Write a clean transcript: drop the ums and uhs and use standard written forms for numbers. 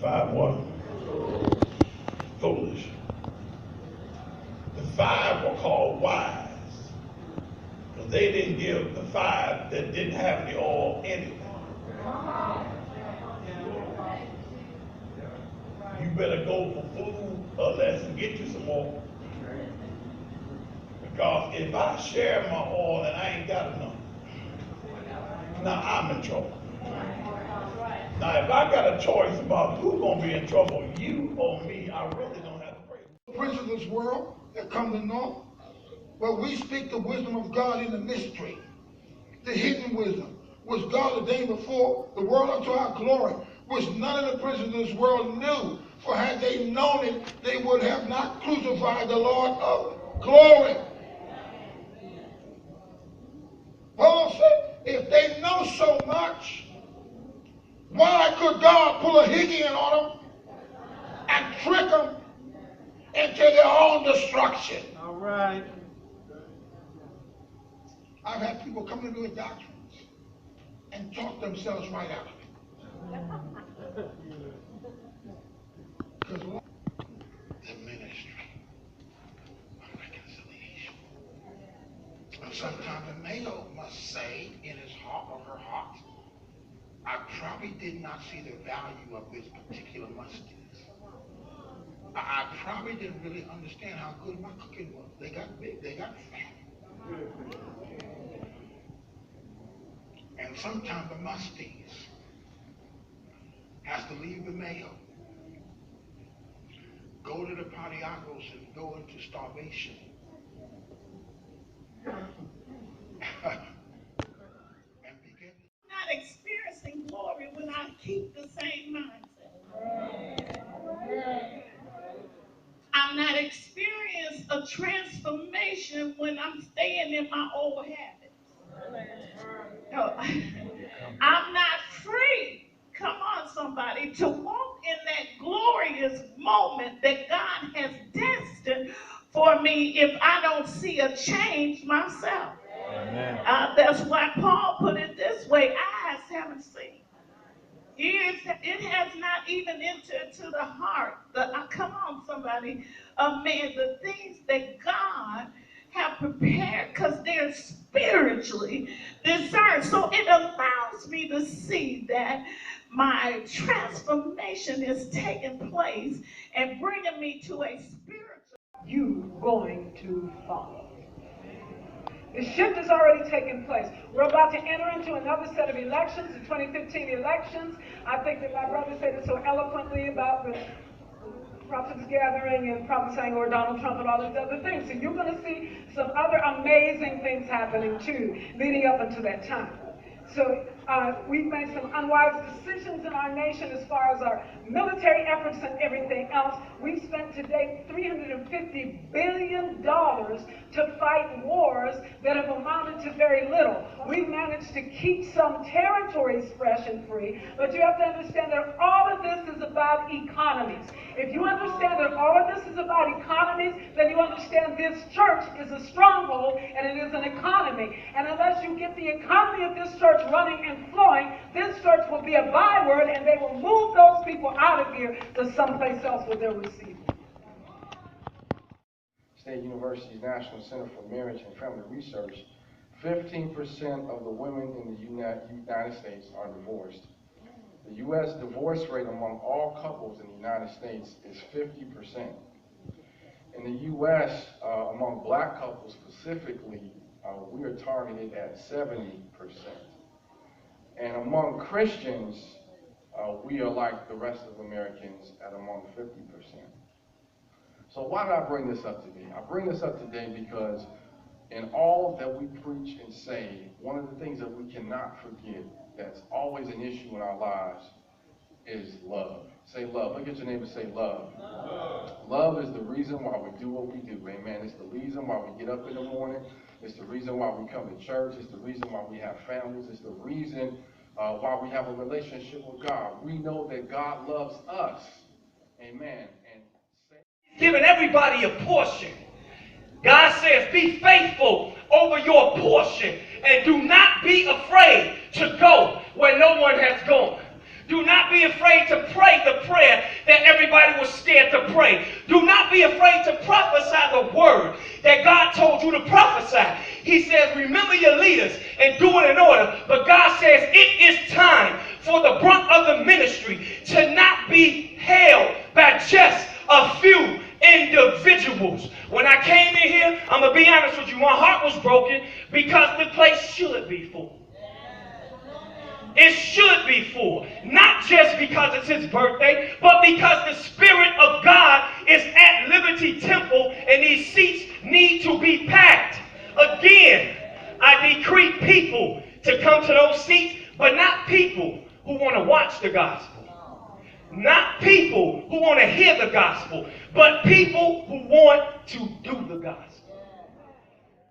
5 what? Foolish. The 5 were called wise. Because they didn't give the 5 that didn't have the oil in it. You better go for food or less and get you some more. Because if I share my oil and I ain't got enough, now I'm in trouble. Now if I got a choice about who's going to be in trouble, you or me, I really don't have to pray. The prince of this world that come to know, well, we speak the wisdom of God in the mystery, the hidden wisdom, which God ordained before the world unto our glory, which none of the princes of this world knew. For had they known it, they would have not crucified the Lord of glory. Paul said, if they know so much, why could God pull a Higgin on them and trick them into their own destruction? All right. I've had people come into the doctrines and talk themselves right out of it. Because the ministry of reconciliation. And sometimes a male must say in his heart or her heart, I probably did not see the value of this particular mustard. I probably didn't really understand how good my cooking was. They got big, they got fat. And sometimes the musties has to leave the male, go to the padiagos and go into starvation. And begin. Not experiencing glory when I keep the same mindset. I'm not experiencing a transformation when I'm staying in my old habits. No, I'm not free. Come on, somebody, to walk in that glorious moment that God has destined for me if I don't see a change myself. That's why Paul put it this way: eyes haven't seen, ears, it has not even entered to the heart. Come on, somebody, man, the things that God have prepared, because they're spiritually discerned. So it allows me to see that my transformation is taking place and bringing me to a spiritual. You going to follow. The shift has already taken place. We're about to enter into another set of elections, the 2015 elections. I think that my brother said it so eloquently about the prophets gathering and prophesying over Donald Trump and all these other things. So you're going to see some other amazing things happening too, leading up until that time. So we've made some unwise decisions in our nation as far as our military efforts and everything else. We've spent to date $350 billion to fight wars that have amounted to very little. We've managed to keep some territories fresh and free, but you have to understand that all of this is about economies. If you understand that all of this is about economies, then you understand this church is a stronghold and it is an economy. And unless you get the economy of this church running and flowing, this church will be a byword and they will move those people out of here to someplace else where they're received. State University's National Center for Marriage and Family Research, 15% of the women in the United States are divorced. The U.S. divorce rate among all couples in the United States is 50%. In the U.S., among black couples specifically, we are targeted at 70%. And among Christians, we are like the rest of Americans at among 50%. So why did I bring this up today? I bring this up today because in all that we preach and say, one of the things that we cannot forget that's always an issue in our lives is love. Say love. Look at your neighbor, say love. Love is the reason why we do what we do, amen. It's the reason why we get up in the morning. It's the reason why we come to church. It's the reason why we have families. It's the reason why we have a relationship with God. We know that God loves us, amen. And giving everybody a portion. God says, be faithful over your portion and do not be afraid to go where no one has gone. Do not be afraid to pray the prayer that everybody was scared to pray. Do not be afraid to prophesy the word that God told you to prophesy. He says, remember your leaders and do it in order. But God says it is time for the brunt of the ministry to not be held by just a few individuals. When I came in here, I'm going to be honest with you, my heart was broken because the place should be full. It should be full. Not just because it's his birthday, but because the Spirit of God is at Liberty Temple and these seats need to be packed. Again, I decree people to come to those seats, but not people who want to watch the gospel. Not people who want to hear the gospel, but people who want to do the gospel.